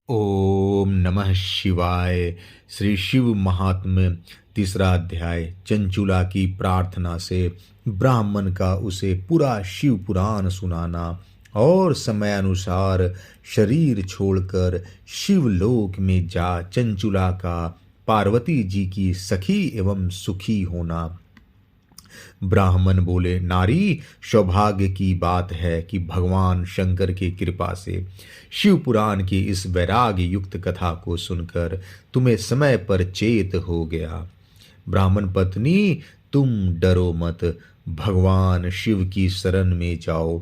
ओम नमः शिवाय। श्री शिव महात्म्य तीसरा अध्याय। चंचुला की प्रार्थना से ब्राह्मण का उसे पूरा शिव पुराण सुनाना और समयानुसार शरीर छोड़कर शिवलोक में जा चंचुला का पार्वती जी की सखी एवं सुखी होना। ब्राह्मण बोले, नारी, सौभाग्य की बात है कि भगवान शंकर की कृपा से शिव पुराण की इस वैराग्य युक्त कथा को सुनकर तुम्हें समय पर चेत हो गया। ब्राह्मण पत्नी, तुम डरो मत, भगवान शिव की शरण में जाओ।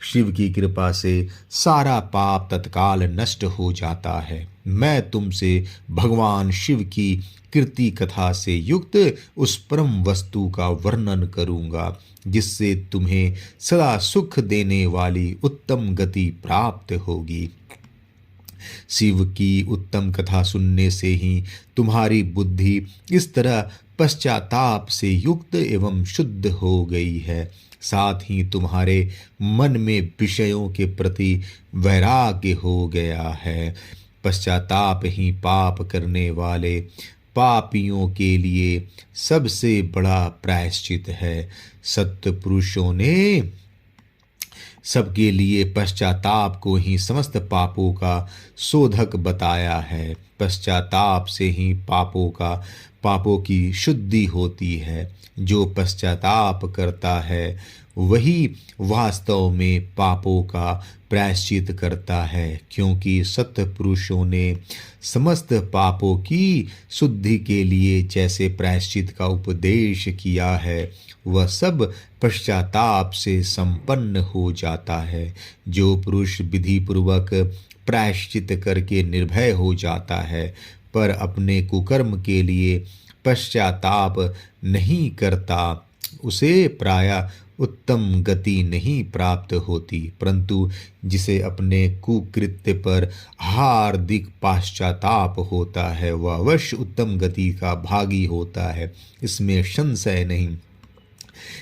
शिव की कृपा से सारा पाप तत्काल नष्ट हो जाता है। मैं तुमसे भगवान शिव की कीर्ति कथा से युक्त उस परम वस्तु का वर्णन करूंगा जिससे तुम्हें सदा सुख देने वाली उत्तम गति प्राप्त होगी। शिव की उत्तम कथा सुनने से ही तुम्हारी बुद्धि इस तरह पश्चाताप से युक्त एवं शुद्ध हो गई है। साथ ही तुम्हारे मन में विषयों के प्रति वैराग्य हो गया है। पश्चाताप ही पाप करने वाले पापियों के लिए सबसे बड़ा प्रायश्चित है। सत्य पुरुषों ने सबके लिए पश्चाताप को ही समस्त पापों का शोधक बताया है। पश्चाताप से ही पापों की शुद्धि होती है। जो पश्चाताप करता है वही वास्तव में पापों का प्रायश्चित करता है, क्योंकि सत्य पुरुषों ने समस्त पापों की शुद्धि के लिए जैसे प्रायश्चित का उपदेश किया है वह सब पश्चाताप से संपन्न हो जाता है। जो पुरुष विधि पूर्वक प्रायश्चित करके निर्भय हो जाता है पर अपने कुकर्म के लिए पश्चाताप नहीं करता, उसे प्रायः उत्तम गति नहीं प्राप्त होती, परंतु जिसे अपने कुकृत्य पर हार्दिक पश्चाताप होता है वह अवश्य उत्तम गति का भागी होता है, इसमें संशय नहीं।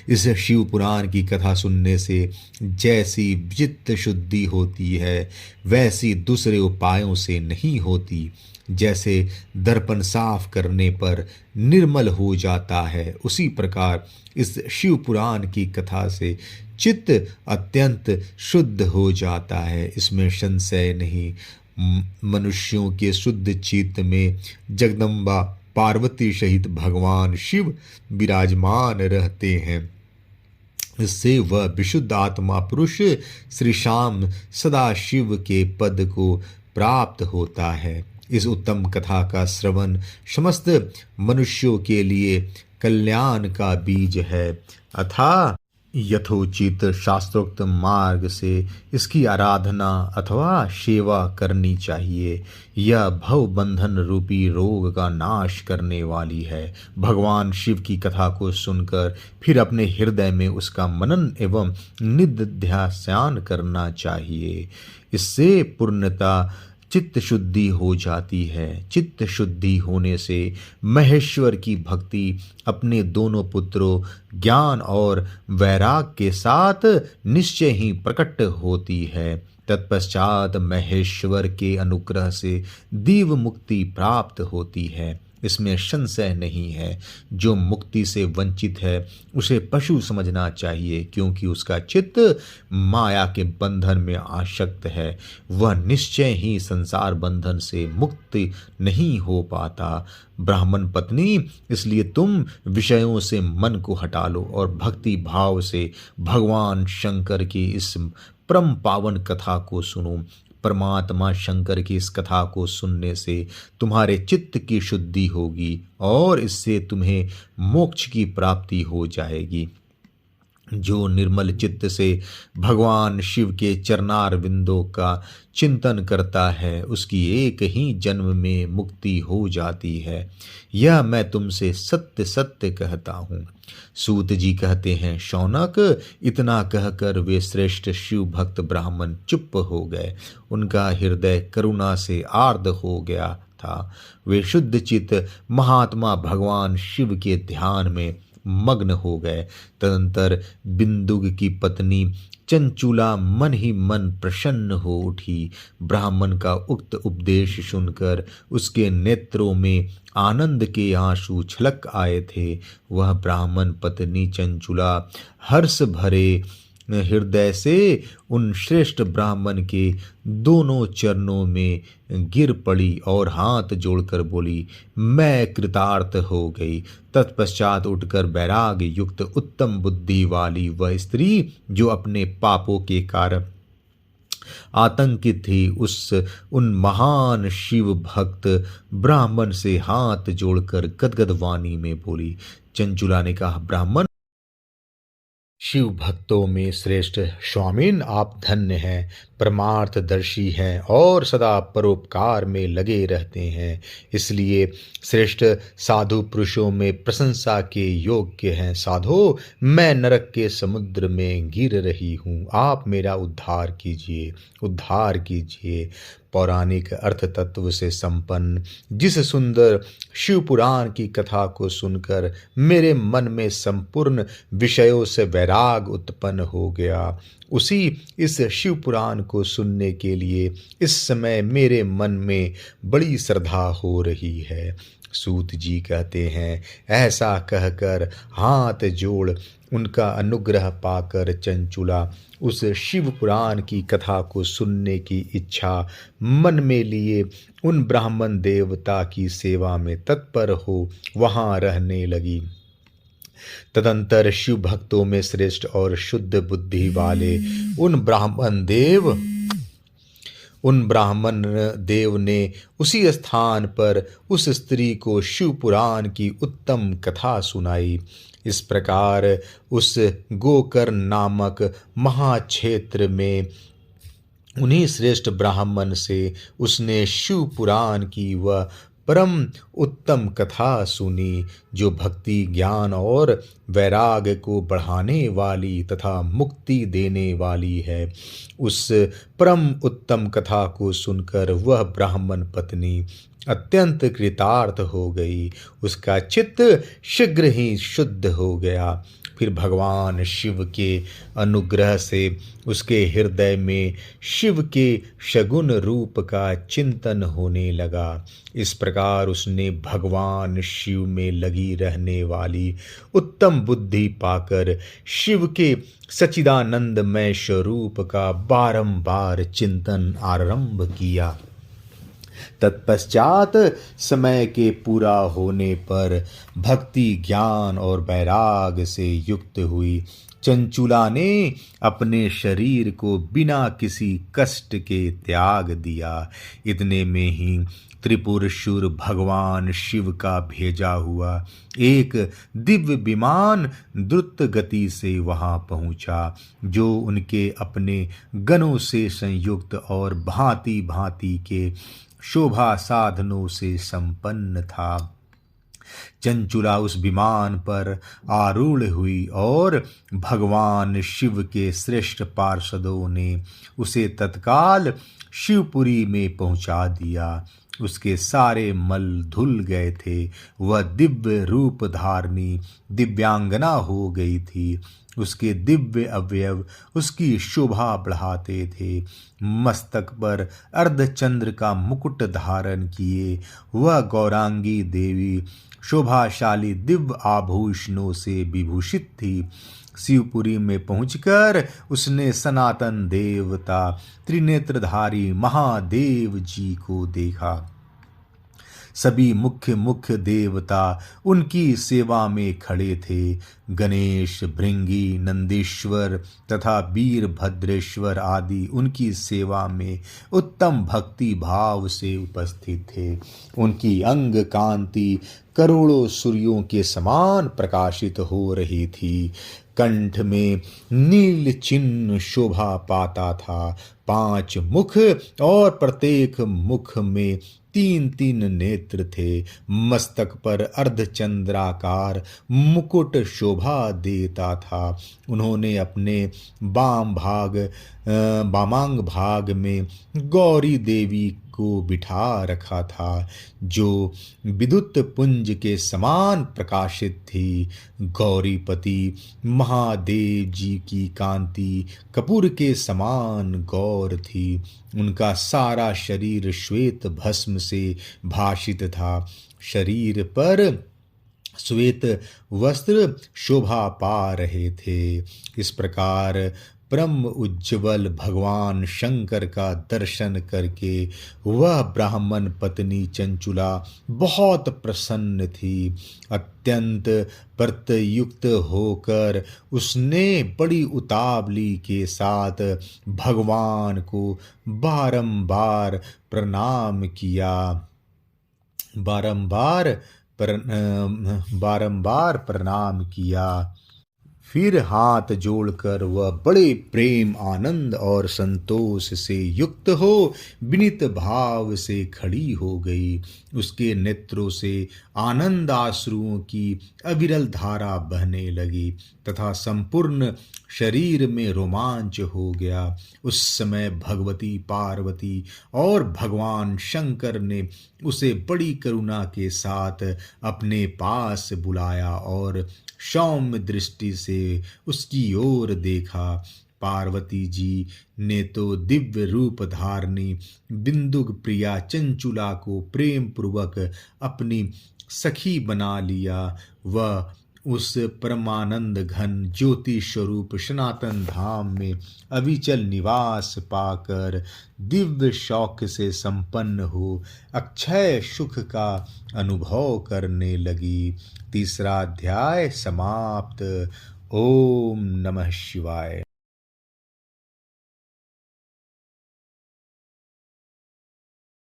इस शिव पुराण की कथा सुनने से जैसी चित्त शुद्धि होती है वैसी दूसरे उपायों से नहीं होती। जैसे दर्पण साफ करने पर निर्मल हो जाता है, उसी प्रकार इस शिव पुराण की कथा से चित्त अत्यंत शुद्ध हो जाता है, इसमें संशय नहीं। मनुष्यों के शुद्ध चित्त में जगदम्बा पार्वती सहित भगवान शिव विराजमान रहते हैं। इससे वह विशुद्ध आत्मा पुरुष श्री श्याम सदा शिव के पद को प्राप्त होता है। इस उत्तम कथा का श्रवण समस्त मनुष्यों के लिए कल्याण का बीज है, अतः यथोचित शास्त्रोक्त मार्ग से इसकी आराधना अथवा सेवा करनी चाहिए। यह भव बंधन रूपी रोग का नाश करने वाली है। भगवान शिव की कथा को सुनकर फिर अपने हृदय में उसका मनन एवं निधिध्यासन करना चाहिए। इससे पूर्णता चित्त शुद्धि हो जाती है। चित्त शुद्धि होने से महेश्वर की भक्ति अपने दोनों पुत्रों ज्ञान और वैराग के साथ निश्चय ही प्रकट होती है। तत्पश्चात महेश्वर के अनुग्रह से दिव्य मुक्ति प्राप्त होती है, इसमें संशय नहीं है। जो मुक्ति से वंचित है उसे पशु समझना चाहिए, क्योंकि उसका चित्त माया के बंधन में आसक्त है। वह निश्चय ही संसार बंधन से मुक्त नहीं हो पाता। ब्राह्मण पत्नी, इसलिए तुम विषयों से मन को हटा लो और भक्ति भाव से भगवान शंकर की इस परम पावन कथा को सुनो। परमात्मा शंकर की इस कथा को सुनने से तुम्हारे चित्त की शुद्धि होगी और इससे तुम्हें मोक्ष की प्राप्ति हो जाएगी। जो निर्मल चित्त से भगवान शिव के चरणार बिंदों का चिंतन करता है उसकी एक ही जन्म में मुक्ति हो जाती है। यह मैं तुमसे सत्य सत्य कहता हूँ। सूत जी कहते हैं, शौनक, इतना कहकर वे श्रेष्ठ शिव भक्त ब्राह्मण चुप हो गए। उनका हृदय करुणा से आर्द्र हो गया था। वे शुद्ध चित्त महात्मा भगवान शिव के ध्यान में मग्न हो गए। तदंतर बिंदुक की पत्नी चंचुला मन ही मन प्रसन्न हो उठी। ब्राह्मण का उक्त उपदेश सुनकर उसके नेत्रों में आनंद के आंसू छलक आए थे। वह ब्राह्मण पत्नी चंचुला हर्ष भरे हृदय से उन श्रेष्ठ ब्राह्मण के दोनों चरणों में गिर पड़ी और हाथ जोड़कर बोली, मैं कृतार्थ हो गई। तत्पश्चात उठकर वैराग युक्त उत्तम बुद्धि वाली वह स्त्री जो अपने पापों के कारण आतंकित थी, उन महान शिव भक्त ब्राह्मण से हाथ जोड़कर गदगद वाणी में बोली। चंचुला ने कहा, ब्राह्मण शिव भक्तों में श्रेष्ठ स्वामीन, आप धन्य हैं, परमार्थदर्शी हैं और सदा परोपकार में लगे रहते हैं, इसलिए श्रेष्ठ साधु पुरुषों में प्रशंसा के योग्य हैं। साधो, मैं नरक के समुद्र में गिर रही हूँ, आप मेरा उद्धार कीजिए, उद्धार कीजिए। पौराणिक अर्थ तत्व से संपन्न जिस सुंदर शिव पुराण की कथा को सुनकर मेरे मन में संपूर्ण विषयों से वैराग उत्पन्न हो गया, उसी इस शिव पुराण को सुनने के लिए इस समय मेरे मन में बड़ी श्रद्धा हो रही है। सूत जी कहते हैं, ऐसा कहकर हाथ जोड़ उनका अनुग्रह पाकर चंचुला उस शिव पुराण की कथा को सुनने की इच्छा मन में लिए उन ब्राह्मण देवता की सेवा में तत्पर हो वहाँ रहने लगी। तदंतर शिव भक्तों में श्रेष्ठ और शुद्ध बुद्धि वाले उन ब्राह्मण देव ने उसी स्थान पर उस स्त्री को शिव पुराण की उत्तम कथा सुनाई। इस प्रकार उस गोकर्ण नामक महाक्षेत्र में उन्हीं श्रेष्ठ ब्राह्मण से उसने शिव पुराण की वह परम उत्तम कथा सुनी, जो भक्ति, ज्ञान और वैराग्य को बढ़ाने वाली तथा मुक्ति देने वाली है। उस परम उत्तम कथा को सुनकर वह ब्राह्मण पत्नी अत्यंत कृतार्थ हो गई, उसका चित्त शीघ्र ही शुद्ध हो गया। फिर भगवान शिव के अनुग्रह से उसके हृदय में शिव के सगुण रूप का चिंतन होने लगा। इस प्रकार उसने भगवान शिव में लगी रहने वाली उत्तम बुद्धि पाकर शिव के सच्चिदानंदमय स्वरूप का बारंबार चिंतन आरंभ किया। तत्पश्चात समय के पूरा होने पर भक्ति, ज्ञान और वैराग से युक्त हुई चंचुला ने अपने शरीर को बिना किसी कष्ट के त्याग दिया। इतने में ही त्रिपुरसुर भगवान शिव का भेजा हुआ एक दिव्य विमान द्रुत गति से वहां पहुंचा, जो उनके अपने गणों से संयुक्त और भांति भांति के शोभा साधनों से संपन्न था। चंचुला उस विमान पर आरूढ़ हुई और भगवान शिव के श्रेष्ठ पार्षदों ने उसे तत्काल शिवपुरी में पहुंचा दिया। उसके सारे मल धुल गए थे, वह दिव्य रूप धारणी दिव्यांगना हो गई थी। उसके दिव्य अवयव उसकी शोभा बढ़ाते थे। मस्तक पर अर्धचंद्र का मुकुट धारण किए वह गौरांगी देवी शोभाशाली दिव्य आभूषणों से विभूषित थी। शिवपुरी में पहुंचकर उसने सनातन देवता त्रिनेत्रधारी महादेव जी को देखा। सभी मुख्य देवता उनकी सेवा में खड़े थे। गणेश, भृंगी, नंदीश्वर तथा वीरभद्रेश्वर आदि उनकी सेवा में उत्तम भक्ति भाव से उपस्थित थे। उनकी अंग कांति करोड़ों सूर्यों के समान प्रकाशित हो रही थी। कंठ में नील चिन्ह शोभा पाता था। 5 मुख और प्रत्येक मुख में तीन तीन नेत्र थे, मस्तक पर अर्धचंद्राकार मुकुट शोभा देता था। उन्होंने अपने वामांग भाग में गौरी देवी को बिठा रखा था, जो विद्युत पुंज के समान प्रकाशित थी। गौरीपति महादेव जी की कांति कपूर के समान गौर थी। उनका सारा शरीर श्वेत भस्म से भासित था। शरीर पर श्वेत वस्त्र शोभा पा रहे थे। इस प्रकार परम उज्ज्वल भगवान शंकर का दर्शन करके वह ब्राह्मण पत्नी चंचुला बहुत प्रसन्न थी। अत्यंत प्रत्ययुक्त होकर उसने बड़ी उतावली के साथ भगवान को बारंबार प्रणाम किया। बारंबार प्रणाम किया। फिर हाथ जोड़कर वह बड़े प्रेम आनंद और संतोष से युक्त हो विनीत भाव से खड़ी हो गई। उसके नेत्रों से आनंद आश्रुओं की अविरल धारा बहने लगी तथा संपूर्ण शरीर में रोमांच हो गया। उस समय भगवती पार्वती और भगवान शंकर ने उसे बड़ी करुणा के साथ अपने पास बुलाया और सौम्य दृष्टि से उसकी ओर देखा। पार्वती जी ने तो दिव्य रूप धारणी बिंदुक प्रिया चंचुला को प्रेम पूर्वक अपनी सखी बना लिया। वह उस परमानंद घन ज्योति स्वरूप सनातन धाम में अविचल निवास पाकर दिव्य शौक से संपन्न हो अक्षय सुख का अनुभव करने लगी। तीसरा अध्याय समाप्त। ओम नमः शिवाय।